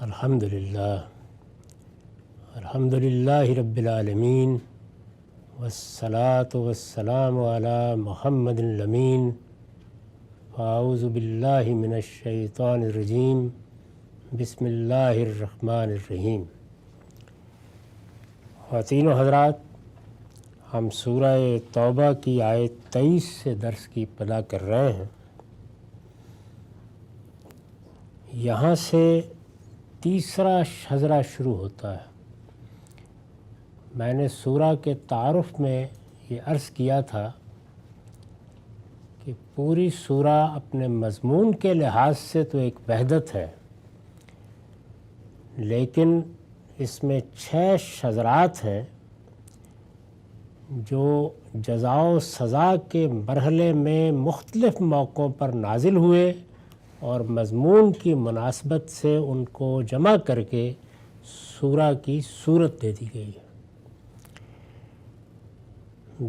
الحمدللہ رب العالمین والصلاة والسلام علی محمد الامین اعوذ باللہ من الشیطان الرجیم بسم اللہ الرحمن الرحیم۔ خواتین و حضرات، ہم سورہ توبہ کی آیت 23 سے درس کی ابتدا کر رہے ہیں۔ یہاں سے تیسرا شجرہ شروع ہوتا ہے۔ میں نے سورہ کے تعارف میں یہ عرض کیا تھا کہ پوری سورہ اپنے مضمون کے لحاظ سے تو ایک وحدت ہے، لیکن اس میں 6 شجرات ہیں جو جزا و سزا کے مرحلے میں مختلف موقعوں پر نازل ہوئے اور مضمون کی مناسبت سے ان کو جمع کر کے سورہ کی صورت دے دی گئی ہے۔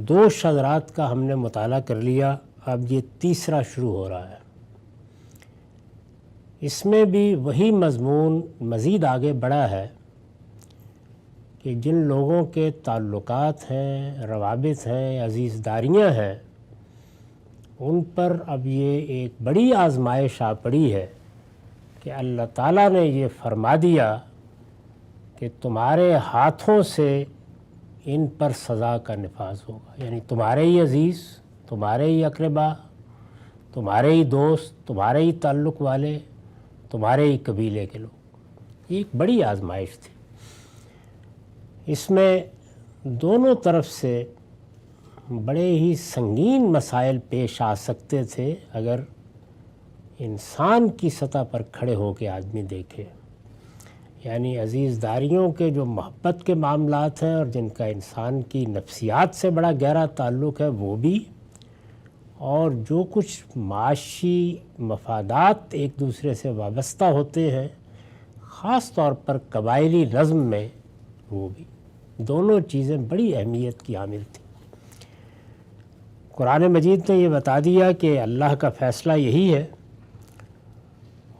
2 شجرات کا ہم نے مطالعہ کر لیا، اب یہ تیسرا شروع ہو رہا ہے۔ اس میں بھی وہی مضمون مزید آگے بڑھا ہے کہ جن لوگوں کے تعلقات ہیں، روابط ہیں، عزیزداریاں ہیں، ان پر اب یہ ایک بڑی آزمائش آ پڑی ہے کہ اللہ تعالیٰ نے یہ فرما دیا کہ تمہارے ہاتھوں سے ان پر سزا کا نفاذ ہوگا، یعنی تمہارے ہی عزیز، تمہارے ہی اقربا، تمہارے ہی دوست، تمہارے ہی تعلق والے، تمہارے ہی قبیلے کے لوگ۔ یہ ایک بڑی آزمائش تھی۔ اس میں دونوں طرف سے بڑے ہی سنگین مسائل پیش آ سکتے تھے اگر انسان کی سطح پر کھڑے ہو کے آدمی دیکھے، یعنی عزیزداریوں کے جو محبت کے معاملات ہیں اور جن کا انسان کی نفسیات سے بڑا گہرا تعلق ہے وہ بھی، اور جو کچھ معاشی مفادات ایک دوسرے سے وابستہ ہوتے ہیں خاص طور پر قبائلی نظم میں، وہ بھی، دونوں چیزیں بڑی اہمیت کی حامل تھیں۔ قرآن مجید نے یہ بتا دیا کہ اللہ کا فیصلہ یہی ہے،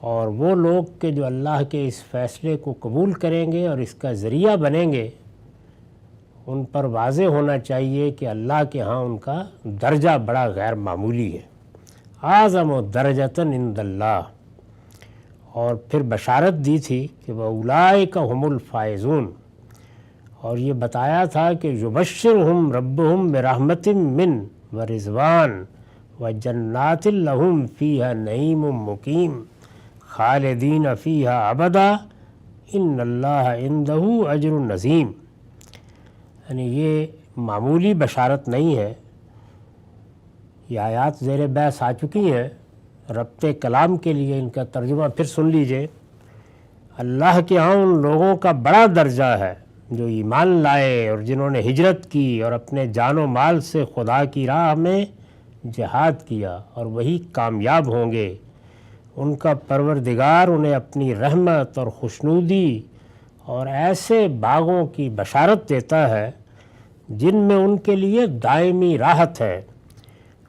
اور وہ لوگ کہ جو اللہ کے اس فیصلے کو قبول کریں گے اور اس کا ذریعہ بنیں گے، ان پر واضح ہونا چاہیے کہ اللہ کے ہاں ان کا درجہ بڑا غیر معمولی ہے، اعظم درجۃ عند اللہ۔ اور پھر بشارت دی تھی کہ وَأُولَٰئِکَ هُمُ الْفَائِزُونَ، اور یہ بتایا تھا کہ یبشرہم ربہم برحمت من ورضوان وجنات لہم فیہا نعیم مقیم خالدین فیہا ابدا ان اللہ عندہ اجر عظیم۔ یعنی یہ معمولی بشارت نہیں ہے۔ یہ آیات زیر بحث آ چکی ہیں، ربط کلام کے لیے ان کا ترجمہ پھر سن لیجئے۔ اللہ کے ہاں ان لوگوں کا بڑا درجہ ہے جو ایمان لائے اور جنہوں نے ہجرت کی اور اپنے جان و مال سے خدا کی راہ میں جہاد کیا، اور وہی کامیاب ہوں گے۔ ان کا پروردگار انہیں اپنی رحمت اور خوشنودی اور ایسے باغوں کی بشارت دیتا ہے جن میں ان کے لیے دائمی راحت ہے،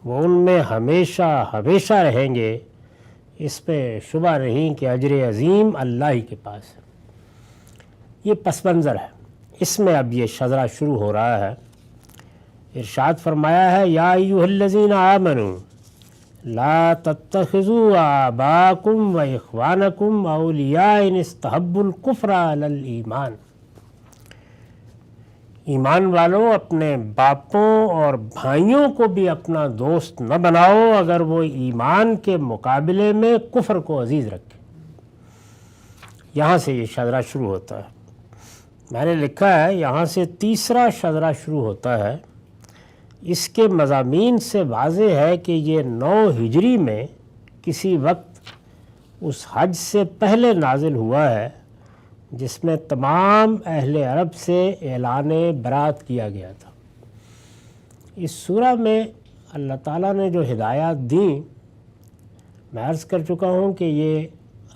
وہ ان میں ہمیشہ ہمیشہ رہیں گے۔ اس پہ شبہ نہیں کہ اجر عظیم اللہ ہی کے پاس ہے۔ یہ پس منظر ہے، اس میں اب یہ شجرہ شروع ہو رہا ہے۔ ارشاد فرمایا ہے یا ایھا الذین آمنوا لا تتخذوا آباءکم و اخوانکم اولیاء ان استحبوا الکفر علی الایمان۔ ایمان والوں، اپنے باپوں اور بھائیوں کو بھی اپنا دوست نہ بناؤ اگر وہ ایمان کے مقابلے میں کفر کو عزیز رکھیں۔ یہاں سے یہ شجرہ شروع ہوتا ہے۔ میں نے لکھا ہے یہاں سے تیسرا شجرہ شروع ہوتا ہے۔ اس کے مضامین سے واضح ہے کہ یہ 9 ہجری میں کسی وقت اس حج سے پہلے نازل ہوا ہے جس میں تمام اہل عرب سے اعلان برات کیا گیا تھا۔ اس سورہ میں اللہ تعالیٰ نے جو ہدایات دیں، میں عرض کر چکا ہوں کہ یہ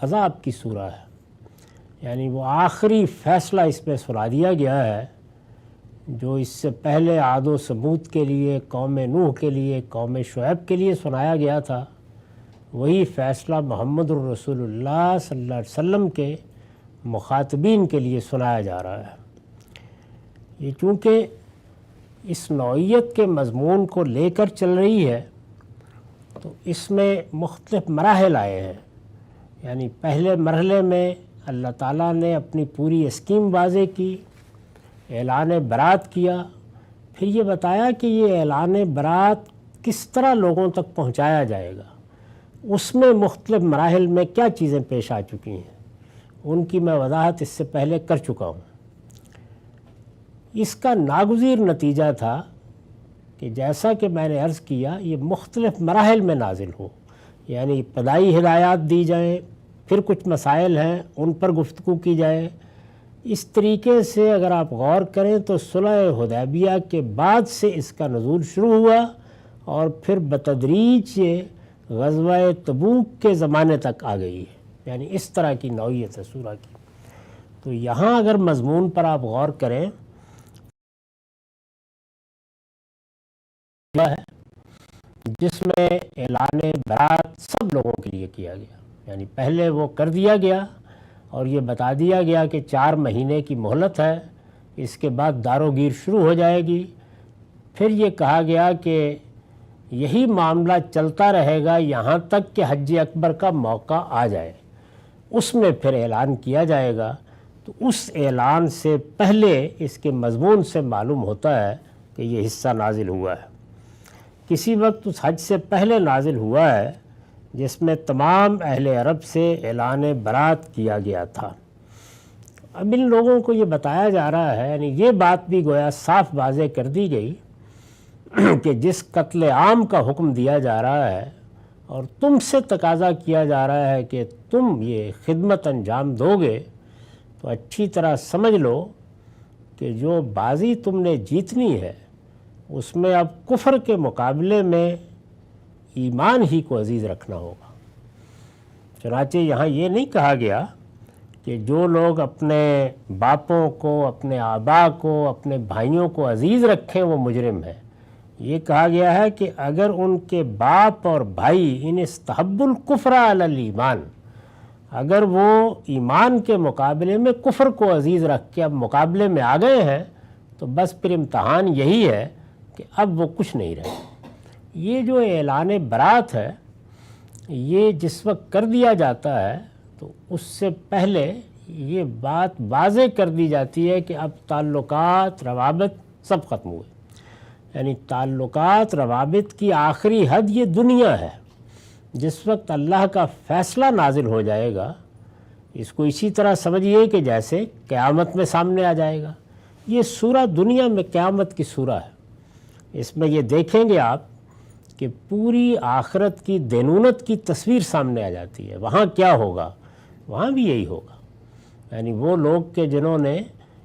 عذاب کی سورہ ہے، یعنی وہ آخری فیصلہ اس میں سنا دیا گیا ہے جو اس سے پہلے عاد و ثمود کے لیے، قوم نوح کے لیے، قوم شعیب کے لیے سنایا گیا تھا۔ وہی فیصلہ محمد الرسول اللہ صلی اللہ علیہ وسلم کے مخاطبین کے لیے سنایا جا رہا ہے۔ یہ چونکہ اس نوعیت کے مضمون کو لے کر چل رہی ہے تو اس میں مختلف مراحل آئے ہیں۔ یعنی پہلے مرحلے میں اللہ تعالیٰ نے اپنی پوری اسکیم واضح کی، اعلان برات کیا، پھر یہ بتایا کہ یہ اعلان برات کس طرح لوگوں تک پہنچایا جائے گا۔ اس میں مختلف مراحل میں کیا چیزیں پیش آ چکی ہیں ان کی میں وضاحت اس سے پہلے کر چکا ہوں۔ اس کا ناگزیر نتیجہ تھا کہ جیسا کہ میں نے عرض کیا یہ مختلف مراحل میں نازل ہو، یعنی ابتدائی ہدایات دی جائیں، پھر کچھ مسائل ہیں ان پر گفتگو کی جائے۔ اس طریقے سے اگر آپ غور کریں تو صلح حدیبیہ کے بعد سے اس کا نزول شروع ہوا اور پھر بتدریج یہ غزوہ تبوک کے زمانے تک آ گئی ہے، یعنی اس طرح کی نوعیت ہے سورہ کی۔ تو یہاں اگر مضمون پر آپ غور کریں جس میں اعلان برات سب لوگوں کے لیے کیا گیا، یعنی پہلے وہ کر دیا گیا اور یہ بتا دیا گیا کہ 4 مہینے کی مہلت ہے، اس کے بعد دار و گیر شروع ہو جائے گی۔ پھر یہ کہا گیا کہ یہی معاملہ چلتا رہے گا یہاں تک کہ حج اکبر کا موقع آ جائے، اس میں پھر اعلان کیا جائے گا۔ تو اس اعلان سے پہلے اس کے مضمون سے معلوم ہوتا ہے کہ یہ حصہ نازل ہوا ہے۔ کسی وقت اس حج سے پہلے نازل ہوا ہے جس میں تمام اہل عرب سے اعلان برات کیا گیا تھا۔ اب ان لوگوں کو یہ بتایا جا رہا ہے، یعنی یہ بات بھی گویا صاف واضح کر دی گئی کہ جس قتل عام کا حکم دیا جا رہا ہے اور تم سے تقاضا کیا جا رہا ہے کہ تم یہ خدمت انجام دو گے، تو اچھی طرح سمجھ لو کہ جو بازی تم نے جیتنی ہے اس میں اب کفر کے مقابلے میں ایمان ہی کو عزیز رکھنا ہوگا۔ چنانچہ یہاں یہ نہیں کہا گیا کہ جو لوگ اپنے باپوں کو، اپنے آبا کو، اپنے بھائیوں کو عزیز رکھیں وہ مجرم ہیں۔ یہ کہا گیا ہے کہ اگر ان کے باپ اور بھائی ان استحب الکفر علی الایمان، اگر وہ ایمان کے مقابلے میں کفر کو عزیز رکھ کے اب مقابلے میں آ گئے ہیں تو بس پھر امتحان یہی ہے کہ اب وہ کچھ نہیں رہے۔ یہ جو اعلان برات ہے یہ جس وقت کر دیا جاتا ہے تو اس سے پہلے یہ بات واضح کر دی جاتی ہے کہ اب تعلقات روابط سب ختم ہوئے، یعنی تعلقات روابط کی آخری حد یہ دنیا ہے۔ جس وقت اللہ کا فیصلہ نازل ہو جائے گا اس کو اسی طرح سمجھیے کہ جیسے قیامت میں سامنے آ جائے گا۔ یہ سورہ دنیا میں قیامت کی سورہ ہے۔ اس میں یہ دیکھیں گے آپ کہ پوری آخرت کی دینونت کی تصویر سامنے آ جاتی ہے۔ وہاں کیا ہوگا؟ وہاں بھی یہی ہوگا، یعنی وہ لوگ کہ جنہوں نے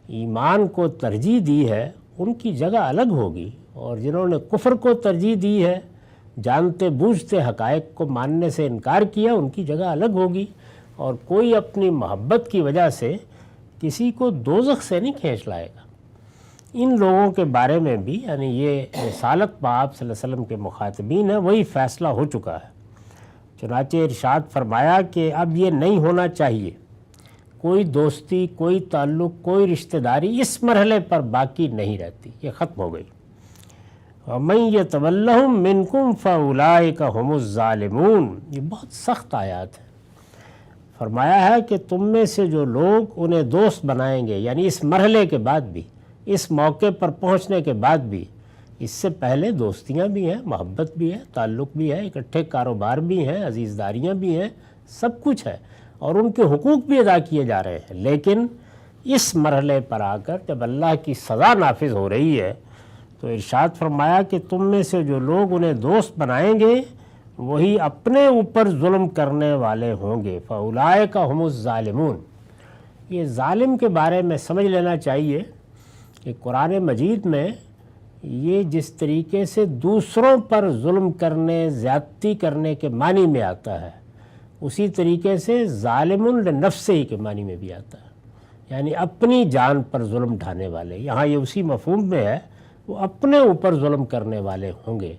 ایمان کو ترجیح دی ہے ان کی جگہ الگ ہوگی، اور جنہوں نے کفر کو ترجیح دی ہے، جانتے بوجھتے حقائق کو ماننے سے انکار کیا، ان کی جگہ الگ ہوگی۔ اور کوئی اپنی محبت کی وجہ سے کسی کو دوزخ سے نہیں کھینچ لائے گا۔ ان لوگوں کے بارے میں بھی، یعنی یہ رسالت پاک صلی اللہ علیہ وسلم کے مخاطبین ہیں، وہی فیصلہ ہو چکا ہے۔ چنانچہ ارشاد فرمایا کہ اب یہ نہیں ہونا چاہیے، کوئی دوستی، کوئی تعلق، کوئی رشتہ داری اس مرحلے پر باقی نہیں رہتی، یہ ختم ہو گئی۔ وَمَن يَتَوَلَّهُم مِّنكُمْ فَأُولَٰئِكَ هُمُ الظَّالِمُونَ۔ یہ بہت سخت آیات ہے۔ فرمایا ہے کہ تم میں سے جو لوگ انہیں دوست بنائیں گے، یعنی اس مرحلے کے بعد بھی، اس موقع پر پہنچنے کے بعد بھی، اس سے پہلے دوستیاں بھی ہیں، محبت بھی ہے، تعلق بھی ہے، اکٹھے کاروبار بھی ہیں، عزیزداریاں بھی ہیں، سب کچھ ہے، اور ان کے حقوق بھی ادا کیے جا رہے ہیں۔ لیکن اس مرحلے پر آ کر جب اللہ کی سزا نافذ ہو رہی ہے تو ارشاد فرمایا کہ تم میں سے جو لوگ انہیں دوست بنائیں گے وہی اپنے اوپر ظلم کرنے والے ہوں گے۔ فَأُولَٰئِكَ هُمُ الظَّالِمُونَ۔ یہ ظالم کے بارے میں سمجھ لینا چاہیے کہ قرآن مجید میں یہ جس طریقے سے دوسروں پر ظلم کرنے، زیادتی کرنے کے معنی میں آتا ہے، اسی طریقے سے ظالم لنفسہ کے معنی میں بھی آتا ہے، یعنی اپنی جان پر ظلم ڈھانے والے۔ یہاں یہ اسی مفہوم میں ہے، وہ اپنے اوپر ظلم کرنے والے ہوں گے۔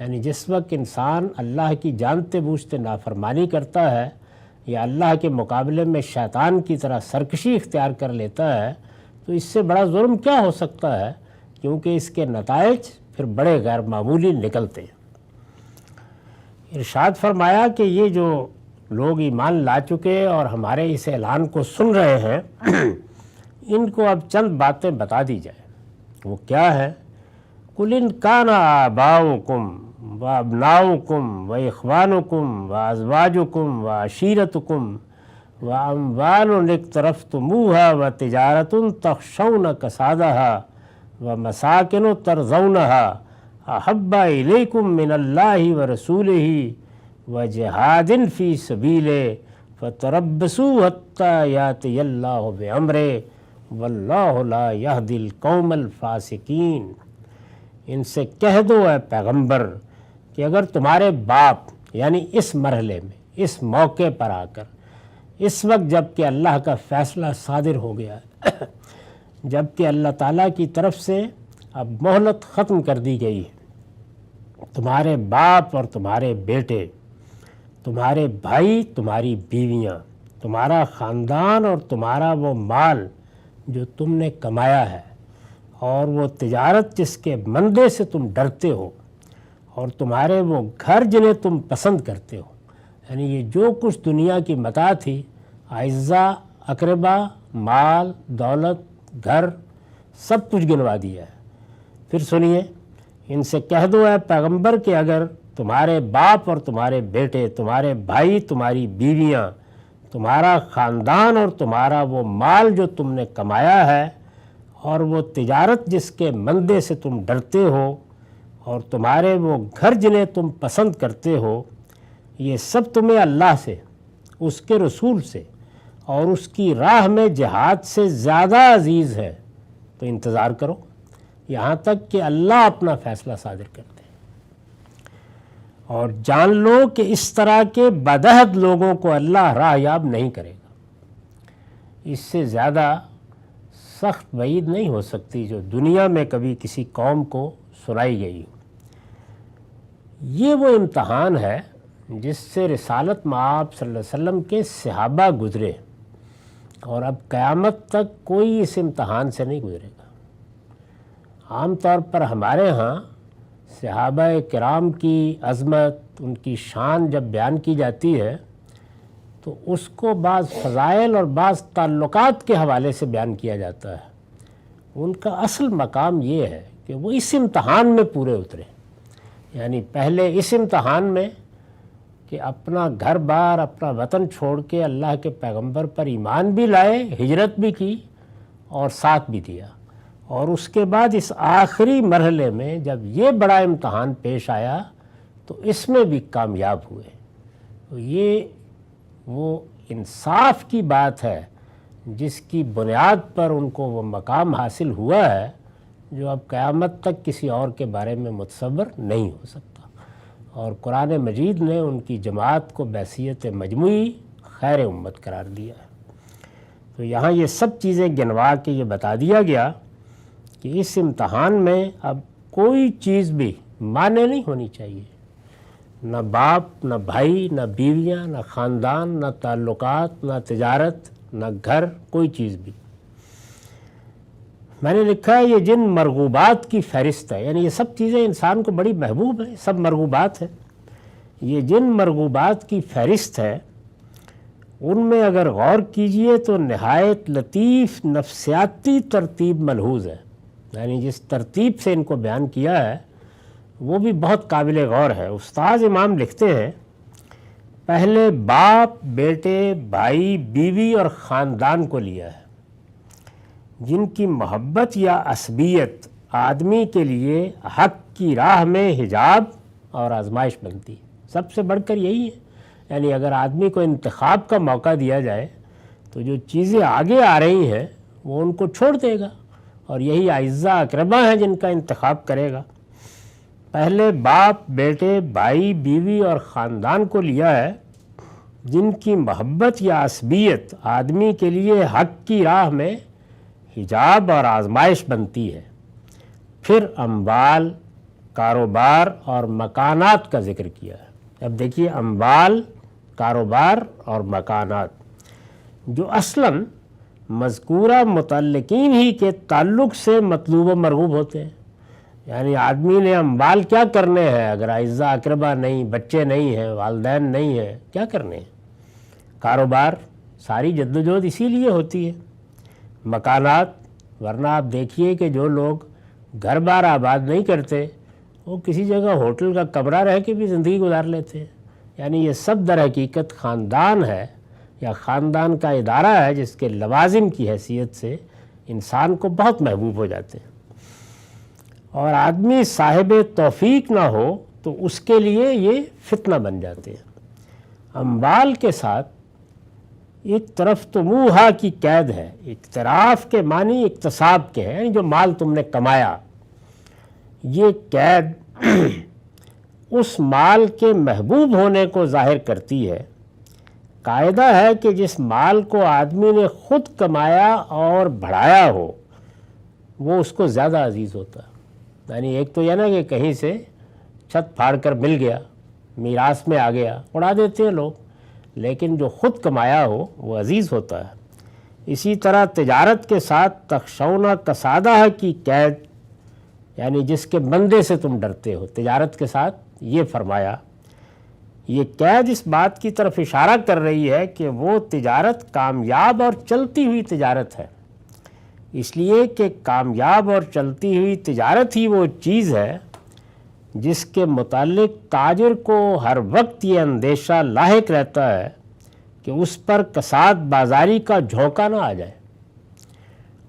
یعنی جس وقت انسان اللہ کی جانتے بوجھتے نافرمانی کرتا ہے، یا اللہ کے مقابلے میں شیطان کی طرح سرکشی اختیار کر لیتا ہے تو اس سے بڑا ظلم کیا ہو سکتا ہے، کیونکہ اس کے نتائج پھر بڑے غیر معمولی نکلتے ہیں۔ ارشاد فرمایا کہ یہ جو لوگ ایمان لا چکے اور ہمارے اس اعلان کو سن رہے ہیں ان کو اب چند باتیں بتا دی جائیں۔ وہ کیا ہے؟ قُلْ إِنْ كَانَ آبَاؤُكُمْ وَأَبْنَاؤُكُمْ وَإِخْوَانُكُمْ وَأَزْوَاجُكُمْ وَعَشِيرَتُكُمْ وَأَمْوَالٌ اقْتَرَفْتُمُوهَا وَتِجَارَةٌ تَخْشَوْنَ كَسَادَهَا وَمَسَاكِنُ تَرْضَوْنَهَا أَحَبَّ إِلَيْكُم مِّنَ اللَّهِ وَرَسُولِهِ وَجِهَادٍ فِي سَبِيلِهِ فَتَرَبَّصُوا حَتَّىٰ يَأْتِيَ اللَّهُ بِأَمْرِهِ وَاللَّهُ لَا يَهْدِي الْقَوْمَ الْفَاسِقِينَ۔ ان سے کہہ دو اے پیغمبر کہ اگر تمہارے باپ یعنی اس مرحلے میں، اس موقع پر آ کر، اس وقت جب کہ اللہ کا فیصلہ صادر ہو گیا ہے، جب کہ اللہ تعالیٰ کی طرف سے اب مہلت ختم کر دی گئی ہے، تمہارے باپ اور تمہارے بیٹے، تمہارے بھائی، تمہاری بیویاں، تمہارا خاندان اور تمہارا وہ مال جو تم نے کمایا ہے، اور وہ تجارت جس کے مندے سے تم ڈرتے ہو، اور تمہارے وہ گھر جنہیں تم پسند کرتے ہو، یعنی یہ جو کچھ دنیا کی متاع تھی، اعزاء، اقربا، مال، دولت، گھر، سب کچھ گنوا دیا ہے۔ پھر سنیے، ان سے کہہ دو اے پیغمبر کہ اگر تمہارے باپ اور تمہارے بیٹے، تمہارے بھائی، تمہاری بیویاں، تمہارا خاندان اور تمہارا وہ مال جو تم نے کمایا ہے، اور وہ تجارت جس کے مندے سے تم ڈرتے ہو، اور تمہارے وہ گھر جنہیں تم پسند کرتے ہو، یہ سب تمہیں اللہ سے، اس کے رسول سے اور اس کی راہ میں جہاد سے زیادہ عزیز ہے، تو انتظار کرو یہاں تک کہ اللہ اپنا فیصلہ صادر کر دے۔ اور جان لو کہ اس طرح کے بدعہد لوگوں کو اللہ راہ یاب نہیں کرے گا۔ اس سے زیادہ سخت وعید نہیں ہو سکتی جو دنیا میں کبھی کسی قوم کو سنائی گئی ہو۔ یہ وہ امتحان ہے جس سے رسالت مآب صلی اللہ علیہ وسلم کے صحابہ گزرے، اور اب قیامت تک کوئی اس امتحان سے نہیں گزرے گا۔ عام طور پر ہمارے ہاں صحابہ کرام کی عظمت، ان کی شان جب بیان کی جاتی ہے تو اس کو بعض فضائل اور بعض تعلقات کے حوالے سے بیان کیا جاتا ہے۔ ان کا اصل مقام یہ ہے کہ وہ اس امتحان میں پورے اترے، یعنی پہلے اس امتحان میں کہ اپنا گھر بار، اپنا وطن چھوڑ کے اللہ کے پیغمبر پر ایمان بھی لائے، ہجرت بھی کی اور ساتھ بھی دیا، اور اس کے بعد اس آخری مرحلے میں جب یہ بڑا امتحان پیش آیا تو اس میں بھی کامیاب ہوئے۔ تو یہ وہ انصاف کی بات ہے جس کی بنیاد پر ان کو وہ مقام حاصل ہوا ہے جو اب قیامت تک کسی اور کے بارے میں متصور نہیں ہو سکتا، اور قرآن مجید نے ان کی جماعت کو بحیثیت مجموعی خیر امت قرار دیا ہے۔ تو یہاں یہ سب چیزیں گنوا کے یہ بتا دیا گیا کہ اس امتحان میں اب کوئی چیز بھی مانے نہیں ہونی چاہیے، نہ باپ، نہ بھائی، نہ بیویاں، نہ خاندان، نہ تعلقات، نہ تجارت، نہ گھر، کوئی چیز بھی۔ میں نے لکھا ہے یہ جن مرغوبات کی فہرست ہے، یعنی یہ سب چیزیں انسان کو بڑی محبوب ہیں، سب مرغوبات ہیں، یہ جن مرغوبات کی فہرست ہے ان میں اگر غور کیجئے تو نہایت لطیف نفسیاتی ترتیب ملحوظ ہے، یعنی جس ترتیب سے ان کو بیان کیا ہے وہ بھی بہت قابل غور ہے۔ استاذ امام لکھتے ہیں، پہلے باپ، بیٹے، بھائی، بیوی اور خاندان کو لیا ہے، جن کی محبت یا عصبیت آدمی کے لیے حق کی راہ میں حجاب اور آزمائش بنتی ہے۔ سب سے بڑھ کر یہی ہے، یعنی اگر آدمی کو انتخاب کا موقع دیا جائے تو جو چیزیں آگے آ رہی ہیں وہ ان کو چھوڑ دے گا، اور یہی اعزاء اقربا ہیں جن کا انتخاب کرے گا۔ پہلے باپ، بیٹے، بھائی، بیوی اور خاندان کو لیا ہے جن کی محبت یا عصبیت آدمی کے لیے حق کی راہ میں حجاب اور آزمائش بنتی ہے۔ پھر اموال، کاروبار اور مکانات کا ذکر کیا ہے۔ اب دیکھیے، اموال کاروبار اور مکانات، جو اصلاً مذکورہ متعلقین ہی کے تعلق سے مطلوب و مرغوب ہوتے ہیں۔ یعنی آدمی نے اموال کیا کرنے ہیں اگر اعزاء اقربا نہیں، بچے نہیں ہیں، والدین نہیں ہیں، کیا کرنے ہیں؟ کاروبار، ساری جدوجہد اسی لیے ہوتی ہے۔ مکانات، ورنہ آپ دیکھیے کہ جو لوگ گھر بار آباد نہیں کرتے وہ کسی جگہ ہوٹل کا کمرہ رہ کے بھی زندگی گزار لیتے ہیں۔ یعنی یہ سب در حقیقت خاندان ہے یا خاندان کا ادارہ ہے جس کے لوازم کی حیثیت سے انسان کو بہت محبوب ہو جاتے ہیں، اور آدمی صاحب توفیق نہ ہو تو اس کے لیے یہ فتنہ بن جاتے ہیں۔ اموال کے ساتھ ایک طرف تو موہا کی قید ہے، اقتراف کے معنی اقتصاب کے ہیں، یعنی جو مال تم نے کمایا، یہ قید اس مال کے محبوب ہونے کو ظاہر کرتی ہے۔ قاعدہ ہے کہ جس مال کو آدمی نے خود کمایا اور بڑھایا ہو وہ اس کو زیادہ عزیز ہوتا ہے۔ یعنی ایک تو یہ نا کہ کہیں سے چھت پھاڑ کر مل گیا، میراث میں آ گیا، اڑا دیتے ہیں لوگ، لیکن جو خود کمایا ہو وہ عزیز ہوتا ہے۔ اسی طرح تجارت کے ساتھ تخشون کسادہ کی قید، یعنی جس کے بندے سے تم ڈرتے ہو، تجارت کے ساتھ یہ فرمایا۔ یہ قید اس بات کی طرف اشارہ کر رہی ہے کہ وہ تجارت کامیاب اور چلتی ہوئی تجارت ہے، اس لیے کہ کامیاب اور چلتی ہوئی تجارت ہی وہ چیز ہے جس کے متعلق تاجر کو ہر وقت یہ اندیشہ لاحق رہتا ہے کہ اس پر کساد بازاری کا جھونکا نہ آ جائے،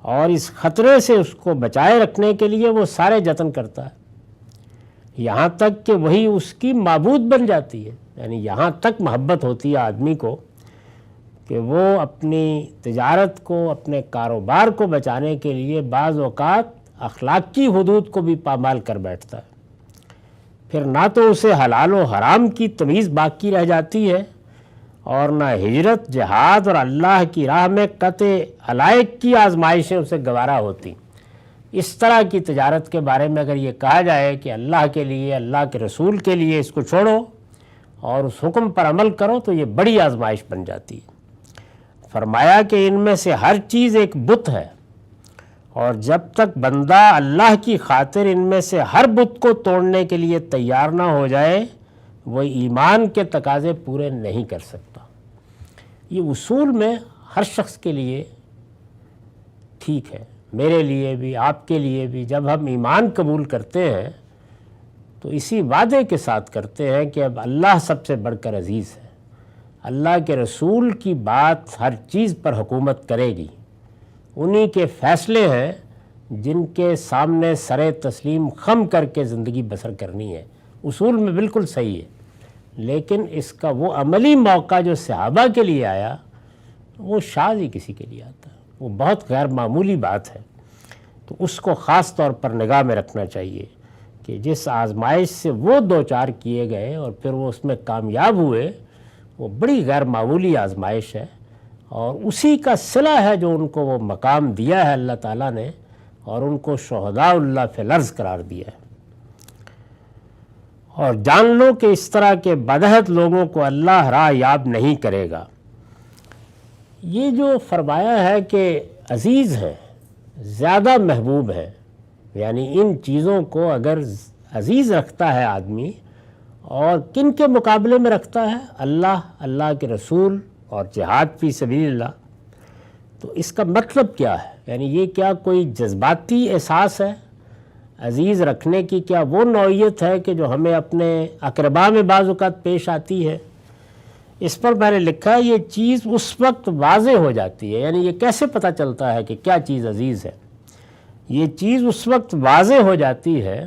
اور اس خطرے سے اس کو بچائے رکھنے کے لیے وہ سارے جتن کرتا ہے، یہاں تک کہ وہی اس کی معبود بن جاتی ہے۔ یعنی یہاں تک محبت ہوتی ہے آدمی کو کہ وہ اپنی تجارت کو، اپنے کاروبار کو بچانے کے لیے بعض اوقات اخلاقی حدود کو بھی پامال کر بیٹھتا ہے۔ پھر نہ تو اسے حلال و حرام کی تمیز باقی رہ جاتی ہے، اور نہ ہجرت، جہاد اور اللہ کی راہ میں قطع علائق کی آزمائشیں اسے گوارا ہوتی۔ اس طرح کی تجارت کے بارے میں اگر یہ کہا جائے کہ اللہ کے لیے، اللہ کے رسول کے لیے اس کو چھوڑو اور اس حکم پر عمل کرو، تو یہ بڑی آزمائش بن جاتی ہے۔ فرمایا کہ ان میں سے ہر چیز ایک بت ہے، اور جب تک بندہ اللہ کی خاطر ان میں سے ہر بت کو توڑنے کے لیے تیار نہ ہو جائے وہ ایمان کے تقاضے پورے نہیں کر سکتا۔ یہ اصول میں ہر شخص کے لیے ٹھیک ہے، میرے لیے بھی، آپ کے لیے بھی۔ جب ہم ایمان قبول کرتے ہیں تو اسی وعدے کے ساتھ کرتے ہیں کہ اب اللہ سب سے بڑھ کر عزیز ہے، اللہ کے رسول کی بات ہر چیز پر حکومت کرے گی، انہی کے فیصلے ہیں جن کے سامنے سر تسلیم خم کر کے زندگی بسر کرنی ہے۔ اصول میں بالکل صحیح ہے، لیکن اس کا وہ عملی موقع جو صحابہ کے لیے آیا وہ شاذ ہی کسی کے لیے آتا ہے، وہ بہت غیر معمولی بات ہے۔ تو اس کو خاص طور پر نگاہ میں رکھنا چاہیے کہ جس آزمائش سے وہ دوچار کیے گئے اور پھر وہ اس میں کامیاب ہوئے، وہ بڑی غیر معمولی آزمائش ہے، اور اسی کا صلہ ہے جو ان کو وہ مقام دیا ہے اللہ تعالیٰ نے، اور ان کو شہداء اللہ فی الارض قرار دیا ہے۔ اور جان لو کہ اس طرح کے بدعہد لوگوں کو اللہ راہ یاب نہیں کرے گا۔ یہ جو فرمایا ہے کہ عزیز ہیں، زیادہ محبوب ہیں، یعنی ان چیزوں کو اگر عزیز رکھتا ہے آدمی، اور کن کے مقابلے میں رکھتا ہے؟ اللہ، اللہ کے رسول اور جہاد فی سبیل اللہ، تو اس کا مطلب کیا ہے؟ یعنی یہ کیا کوئی جذباتی احساس ہے عزیز رکھنے کی؟ کیا وہ نوعیت ہے کہ جو ہمیں اپنے اقربا میں بعض اوقات پیش آتی ہے؟ اس پر میں نے لکھا ہے یہ چیز اس وقت واضح ہو جاتی ہے، یعنی یہ کیسے پتہ چلتا ہے کہ کیا چیز عزیز ہے؟ یہ چیز اس وقت واضح ہو جاتی ہے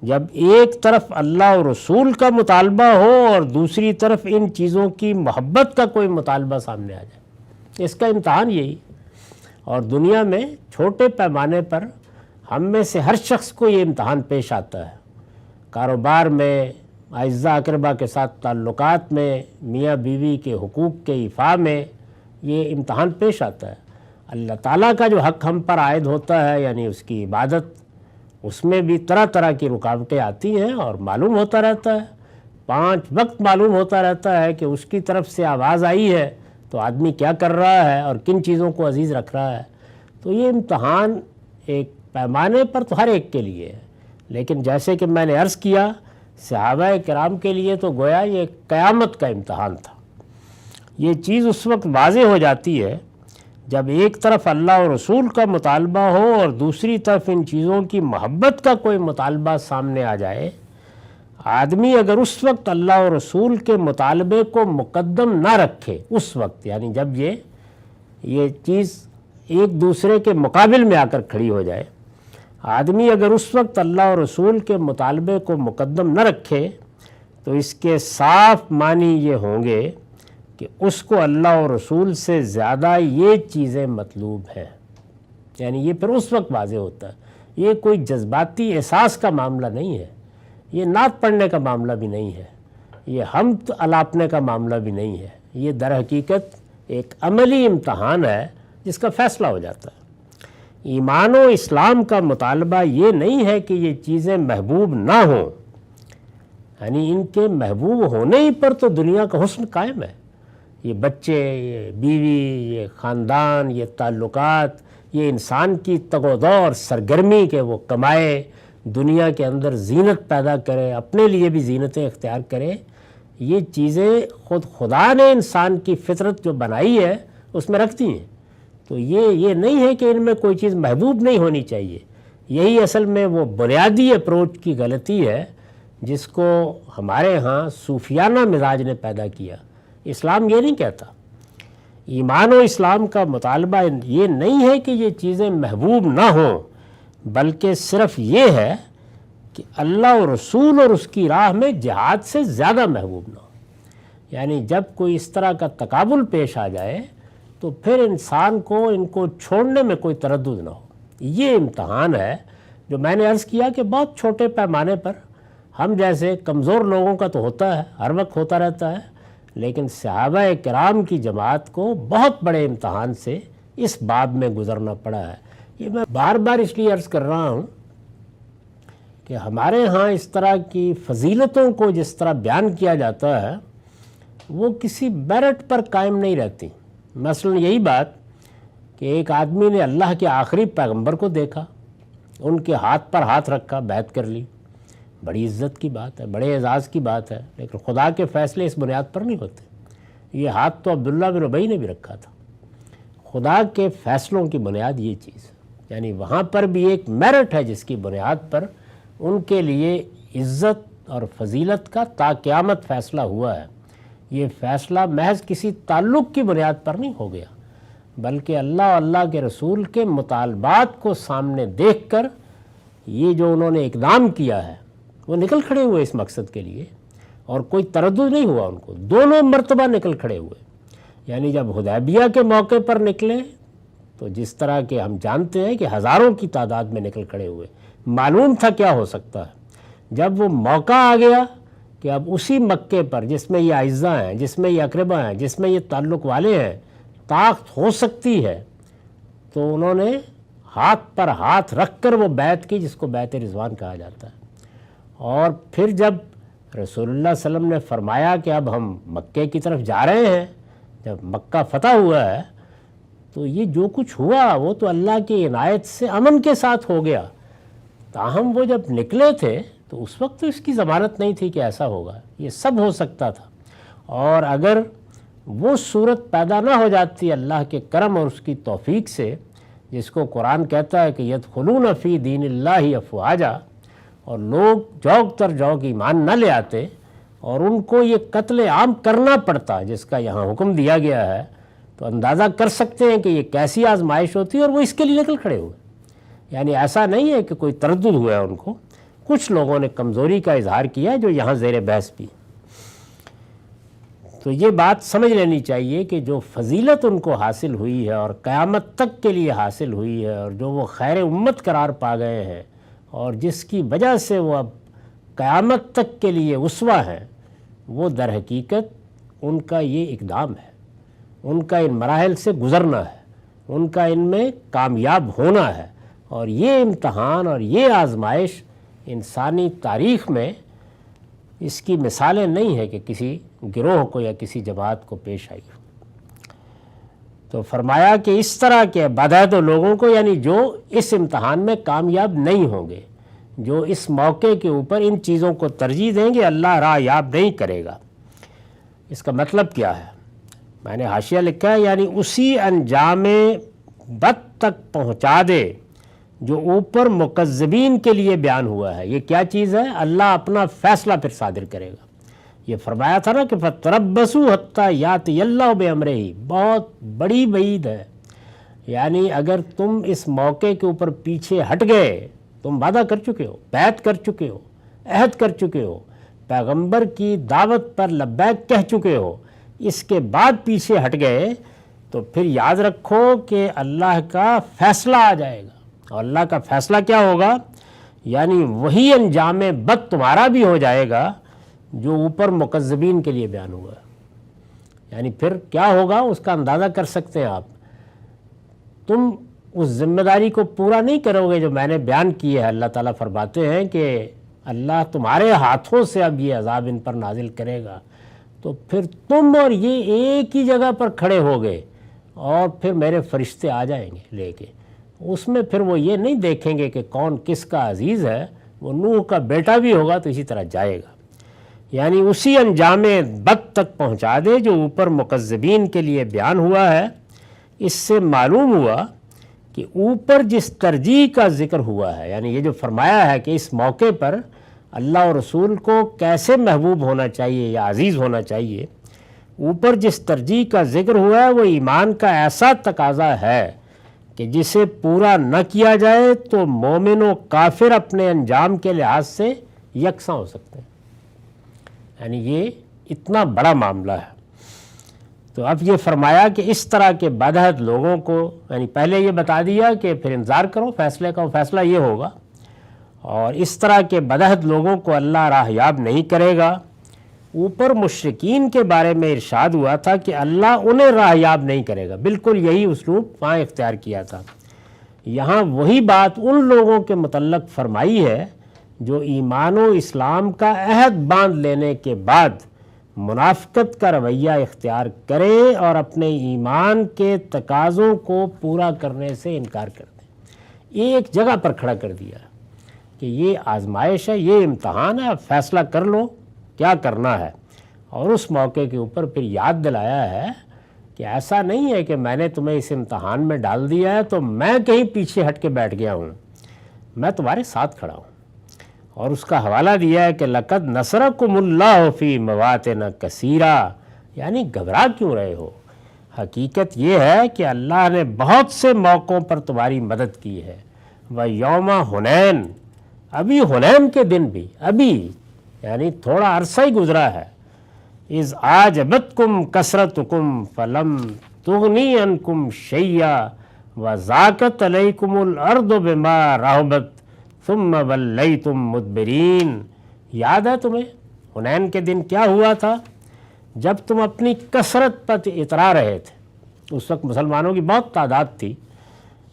جب ایک طرف اللہ اور رسول کا مطالبہ ہو اور دوسری طرف ان چیزوں کی محبت کا کوئی مطالبہ سامنے آ جائے۔ اس کا امتحان یہی، اور دنیا میں چھوٹے پیمانے پر ہم میں سے ہر شخص کو یہ امتحان پیش آتا ہے، کاروبار میں، اعزاء اقربا کے ساتھ تعلقات میں، میاں بیوی کے حقوق کے ایفاء میں یہ امتحان پیش آتا ہے۔ اللہ تعالیٰ کا جو حق ہم پر عائد ہوتا ہے، یعنی اس کی عبادت، اس میں بھی طرح طرح کی رکاوٹیں آتی ہیں، اور معلوم ہوتا رہتا ہے 5 وقت معلوم ہوتا رہتا ہے کہ اس کی طرف سے آواز آئی ہے تو آدمی کیا کر رہا ہے اور کن چیزوں کو عزیز رکھ رہا ہے. تو یہ امتحان ایک پیمانے پر تو ہر ایک کے لیے ہے، لیکن جیسے کہ میں نے عرض کیا صحابہ کرام کے لیے تو گویا یہ قیامت کا امتحان تھا. یہ چیز اس وقت واضح ہو جاتی ہے جب ایک طرف اللہ اور رسول کا مطالبہ ہو اور دوسری طرف ان چیزوں کی محبت کا کوئی مطالبہ سامنے آ جائے. آدمی اگر اس وقت اللہ اور رسول کے مطالبے کو مقدم نہ رکھے، اس وقت یعنی جب یہ چیز ایک دوسرے کے مقابل میں آ کر کھڑی ہو جائے، آدمی اگر اس وقت اللہ اور رسول کے مطالبے کو مقدم نہ رکھے تو اس کے صاف معنی یہ ہوں گے کہ اس کو اللہ اور رسول سے زیادہ یہ چیزیں مطلوب ہیں. یعنی یہ پھر اس وقت واضح ہوتا ہے. یہ کوئی جذباتی احساس کا معاملہ نہیں ہے، یہ نعت پڑھنے کا معاملہ بھی نہیں ہے، یہ حمد الاپنے کا معاملہ بھی نہیں ہے. یہ در حقیقت ایک عملی امتحان ہے جس کا فیصلہ ہو جاتا ہے. ایمان و اسلام کا مطالبہ یہ نہیں ہے کہ یہ چیزیں محبوب نہ ہوں، یعنی ان کے محبوب ہونے ہی پر تو دنیا کا حسن قائم ہے. یہ بچے، یہ بیوی، یہ خاندان، یہ تعلقات، یہ انسان کی تگ و دو اور سرگرمی کہ وہ کمائے، دنیا کے اندر زینت پیدا کرے، اپنے لیے بھی زینتیں اختیار کرے. یہ چیزیں خود خدا نے انسان کی فطرت جو بنائی ہے اس میں رکھتی ہیں. تو یہ نہیں ہے کہ ان میں کوئی چیز محبوب نہیں ہونی چاہیے. یہی اصل میں وہ بنیادی اپروچ کی غلطی ہے جس کو ہمارے ہاں صوفیانہ مزاج نے پیدا کیا. اسلام یہ نہیں کہتا. ایمان و اسلام کا مطالبہ یہ نہیں ہے کہ یہ چیزیں محبوب نہ ہوں، بلکہ صرف یہ ہے کہ اللہ و رسول اور اس کی راہ میں جہاد سے زیادہ محبوب نہ ہو. یعنی جب کوئی اس طرح کا تقابل پیش آ جائے تو پھر انسان کو ان کو چھوڑنے میں کوئی تردد نہ ہو. یہ امتحان ہے جو میں نے عرض کیا کہ بہت چھوٹے پیمانے پر ہم جیسے کمزور لوگوں کا تو ہوتا ہے، ہر وقت ہوتا رہتا ہے، لیکن صحابہ کرام کی جماعت کو بہت بڑے امتحان سے اس باب میں گزرنا پڑا ہے. یہ میں بار بار اس لیے عرض کر رہا ہوں کہ ہمارے ہاں اس طرح کی فضیلتوں کو جس طرح بیان کیا جاتا ہے وہ کسی میرٹ پر قائم نہیں رہتی. مثلا یہی بات کہ ایک آدمی نے اللہ کے آخری پیغمبر کو دیکھا، ان کے ہاتھ پر ہاتھ رکھا، بیعت کر لی، بڑی عزت کی بات ہے، بڑے اعزاز کی بات ہے، لیکن خدا کے فیصلے اس بنیاد پر نہیں ہوتے. یہ ہاتھ تو عبداللہ بن ابی نے بھی رکھا تھا. خدا کے فیصلوں کی بنیاد یہ چیز، یعنی وہاں پر بھی ایک میرٹ ہے جس کی بنیاد پر ان کے لیے عزت اور فضیلت کا تا قیامت فیصلہ ہوا ہے. یہ فیصلہ محض کسی تعلق کی بنیاد پر نہیں ہو گیا، بلکہ اللہ اور اللہ کے رسول کے مطالبات کو سامنے دیکھ کر یہ جو انہوں نے اقدام کیا ہے وہ نکل کھڑے ہوئے اس مقصد کے لیے، اور کوئی تردد نہیں ہوا. ان کو دونوں مرتبہ نکل کھڑے ہوئے. یعنی جب حدیبیہ کے موقع پر نکلے تو جس طرح کہ ہم جانتے ہیں کہ ہزاروں کی تعداد میں نکل کھڑے ہوئے، معلوم تھا کیا ہو سکتا ہے. جب وہ موقع آ گیا کہ اب اسی مکے پر جس میں یہ اعزاء ہیں، جس میں یہ اقربا ہیں، جس میں یہ تعلق والے ہیں، طاقت ہو سکتی ہے، تو انہوں نے ہاتھ پر ہاتھ رکھ کر وہ بیعت کی جس کو بیعت رضوان کہا جاتا ہے. اور پھر جب رسول اللہ صلی اللہ علیہ وسلم نے فرمایا کہ اب ہم مکے کی طرف جا رہے ہیں، جب مکہ فتح ہوا ہے، تو یہ جو کچھ ہوا وہ تو اللہ کی عنایت سے امن کے ساتھ ہو گیا. تاہم وہ جب نکلے تھے تو اس وقت تو اس کی ضمانت نہیں تھی کہ ایسا ہوگا. یہ سب ہو سکتا تھا، اور اگر وہ صورت پیدا نہ ہو جاتی اللہ کے کرم اور اس کی توفیق سے، جس کو قرآن کہتا ہے کہ یدخلون فی دین اللہ افواجا، اور لوگ جوگ تر جوگ ایمان نہ لے آتے اور ان کو یہ قتل عام کرنا پڑتا جس کا یہاں حکم دیا گیا ہے، تو اندازہ کر سکتے ہیں کہ یہ کیسی آزمائش ہوتی ہے. اور وہ اس کے لیے نکل کھڑے ہوئے. یعنی ایسا نہیں ہے کہ کوئی تردد ہوا ہے ان کو. کچھ لوگوں نے کمزوری کا اظہار کیا جو یہاں زیر بحث بھی. تو یہ بات سمجھ لینی چاہیے کہ جو فضیلت ان کو حاصل ہوئی ہے اور قیامت تک کے لیے حاصل ہوئی ہے، اور جو وہ خیر امت قرار پا گئے ہیں، اور جس کی وجہ سے وہ اب قیامت تک کے لیے اسوہ ہیں، وہ در حقیقت ان کا یہ اقدام ہے، ان کا ان مراحل سے گزرنا ہے، ان کا ان میں کامیاب ہونا ہے. اور یہ امتحان اور یہ آزمائش انسانی تاریخ میں اس کی مثالیں نہیں ہیں کہ کسی گروہ کو یا کسی جماعت کو پیش آئی. تو فرمایا کہ اس طرح کے بدعہد لوگوں کو، یعنی جو اس امتحان میں کامیاب نہیں ہوں گے، جو اس موقع کے اوپر ان چیزوں کو ترجیح دیں گے، اللہ راہ یاب نہیں کرے گا. اس کا مطلب کیا ہے؟ میں نے حاشیہ لکھا ہے، یعنی اسی انجام بد تک پہنچا دے جو اوپر مکذبین کے لیے بیان ہوا ہے. یہ کیا چیز ہے؟ اللہ اپنا فیصلہ پھر صادر کرے گا. یہ فرمایا تھا نا کہ فَتَرَبَّصُوا حَتَّىٰ يَأْتِيَ اللَّهُ بِأَمْرِهِ، بہت بڑی وعید ہے. یعنی اگر تم اس موقع کے اوپر پیچھے ہٹ گئے، تم وعدہ کر چکے ہو، بیعت کر چکے ہو، عہد کر چکے ہو، پیغمبر کی دعوت پر لبیک کہہ چکے ہو، اس کے بعد پیچھے ہٹ گئے تو پھر یاد رکھو کہ اللہ کا فیصلہ آ جائے گا. اور اللہ کا فیصلہ کیا ہوگا؟ یعنی وہی انجام بد تمہارا بھی ہو جائے گا جو اوپر مکذبین کے لیے بیان ہوا. یعنی پھر کیا ہوگا اس کا اندازہ کر سکتے ہیں آپ. تم اس ذمہ داری کو پورا نہیں کرو گے جو میں نے بیان کی ہے. اللہ تعالیٰ فرماتے ہیں کہ اللہ تمہارے ہاتھوں سے اب یہ عذاب ان پر نازل کرے گا. تو پھر تم اور یہ ایک ہی جگہ پر کھڑے ہو گئے اور پھر میرے فرشتے آ جائیں گے لے کے. اس میں پھر وہ یہ نہیں دیکھیں گے کہ کون کس کا عزیز ہے. وہ نوح کا بیٹا بھی ہوگا تو اسی طرح جائے گا. یعنی اسی انجام بد تک پہنچا دے جو اوپر مکذبین کے لیے بیان ہوا ہے. اس سے معلوم ہوا کہ اوپر جس ترجیح کا ذکر ہوا ہے، یعنی یہ جو فرمایا ہے کہ اس موقع پر اللہ اور رسول کو کیسے محبوب ہونا چاہیے یا عزیز ہونا چاہیے، اوپر جس ترجیح کا ذکر ہوا ہے وہ ایمان کا ایسا تقاضا ہے کہ جسے پورا نہ کیا جائے تو مومن و کافر اپنے انجام کے لحاظ سے یکساں ہو سکتے ہیں. یعنی یہ اتنا بڑا معاملہ ہے. تو اب یہ فرمایا کہ اس طرح کے بدعہد لوگوں کو، یعنی پہلے یہ بتا دیا کہ پھر انتظار کرو فیصلے کا، وہ فیصلہ یہ ہوگا. اور اس طرح کے بدعہد لوگوں کو اللہ راہ یاب نہیں کرے گا. اوپر مشرکین کے بارے میں ارشاد ہوا تھا کہ اللہ انہیں راہ یاب نہیں کرے گا. بالکل یہی اسلوب وہاں اختیار کیا تھا. یہاں وہی بات ان لوگوں کے متعلق فرمائی ہے جو ایمان و اسلام کا عہد باندھ لینے کے بعد منافقت کا رویہ اختیار کریں اور اپنے ایمان کے تقاضوں کو پورا کرنے سے انکار کر دیں. ایک جگہ پر کھڑا کر دیا کہ یہ آزمائش ہے، یہ امتحان ہے، اب فیصلہ کر لو کیا کرنا ہے. اور اس موقع کے اوپر پھر یاد دلایا ہے کہ ایسا نہیں ہے کہ میں نے تمہیں اس امتحان میں ڈال دیا ہے تو میں کہیں پیچھے ہٹ کے بیٹھ گیا ہوں، میں تمہارے ساتھ کھڑا ہوں. اور اس کا حوالہ دیا ہے کہ لقد نصرکم اللہ فی مواطن کثیرہ، یعنی گھبرا کیوں رہے ہو؟ حقیقت یہ ہے کہ اللہ نے بہت سے موقعوں پر تمہاری مدد کی ہے. وَيَوْمَ حُنَین، ابھی حنین کے دن بھی، ابھی یعنی تھوڑا عرصہ ہی گزرا ہے. اِذْ أَعْجَبَتْكُمْ كَثْرَتُكُمْ فَلَمْ تُغْنِ عَنْكُمْ شَيْئًا وَضَاقَتْ عَلَيْكُمُ الْأَرْضُ بِمَا رَحُبَتْ ثُمَّ وَلَّيْتُمْ مُدْبِرِينَ. یاد ہے تمہیں حنین کے دن کیا ہوا تھا؟ جب تم اپنی کثرت پر اترا رہے تھے. اس وقت مسلمانوں کی بہت تعداد تھی،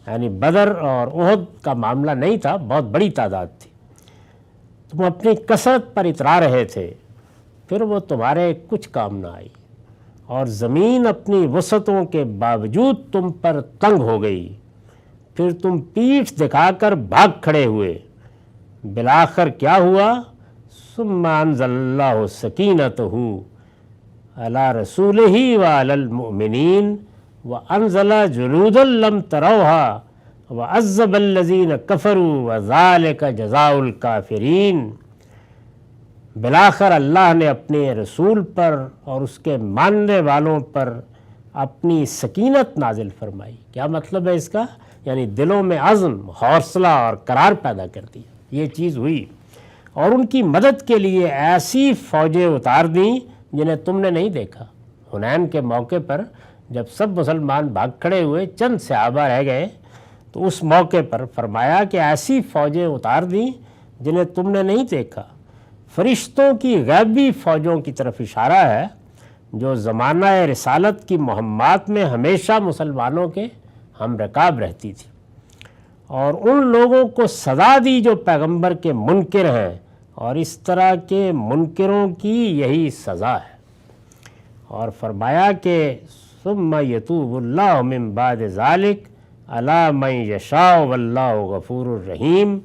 یعنی بدر اور احد کا معاملہ نہیں تھا، بہت بڑی تعداد تھی. تم اپنی کثرت پر اترا رہے تھے، پھر وہ تمہارے کچھ کام نہ آئی اور زمین اپنی وسعتوں کے باوجود تم پر تنگ ہو گئی. پھر تم پیٹھ دکھا کر بھاگ کھڑے ہوئے. بالآخر کیا ہوا؟ ثم انزل اللہ سکینتہ علی رسولہ وعلی المؤمنین وانزل جنودا لم تروها وعذب الذین کفروا وذلک جزاء الکافرین. بالآخر اللہ نے اپنے رسول پر اور اس کے ماننے والوں پر اپنی سکینت نازل فرمائی. کیا مطلب ہے اس کا؟ یعنی دلوں میں عزم، حوصلہ اور قرار پیدا کر دیا. یہ چیز ہوئی اور ان کی مدد کے لیے ایسی فوجیں اتار دیں جنہیں تم نے نہیں دیکھا. حنین کے موقع پر جب سب مسلمان بھاگ کھڑے ہوئے، چند صحابہ رہ گئے، تو اس موقع پر فرمایا کہ ایسی فوجیں اتار دیں جنہیں تم نے نہیں دیکھا. فرشتوں کی غیبی فوجوں کی طرف اشارہ ہے جو زمانہ رسالت کی مہمات میں ہمیشہ مسلمانوں کے ہم رکاب رہتی تھی، اور ان لوگوں کو سزا دی جو پیغمبر کے منکر ہیں اور اس طرح کے منکروں کی یہی سزا ہے۔ اور فرمایا کہ ثم یتوب اللہ من بعد ذالک علی من یشاء واللہ غفور الرحیم،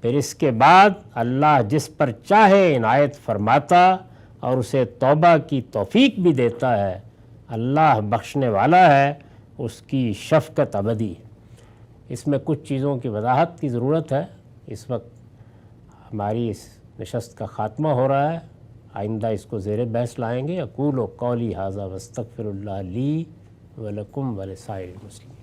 پھر اس کے بعد اللہ جس پر چاہے عنایت فرماتا اور اسے توبہ کی توفیق بھی دیتا ہے۔ اللہ بخشنے والا ہے، اس کی شفقت ابدی ہے۔ اس میں کچھ چیزوں کی وضاحت کی ضرورت ہے۔ اس وقت ہماری اس نشست کا خاتمہ ہو رہا ہے، آئندہ اس کو زیر بحث لائیں گے۔ اقول قولی ھذا واستغفر اللہ لی ولکم ولسائر المسلمین۔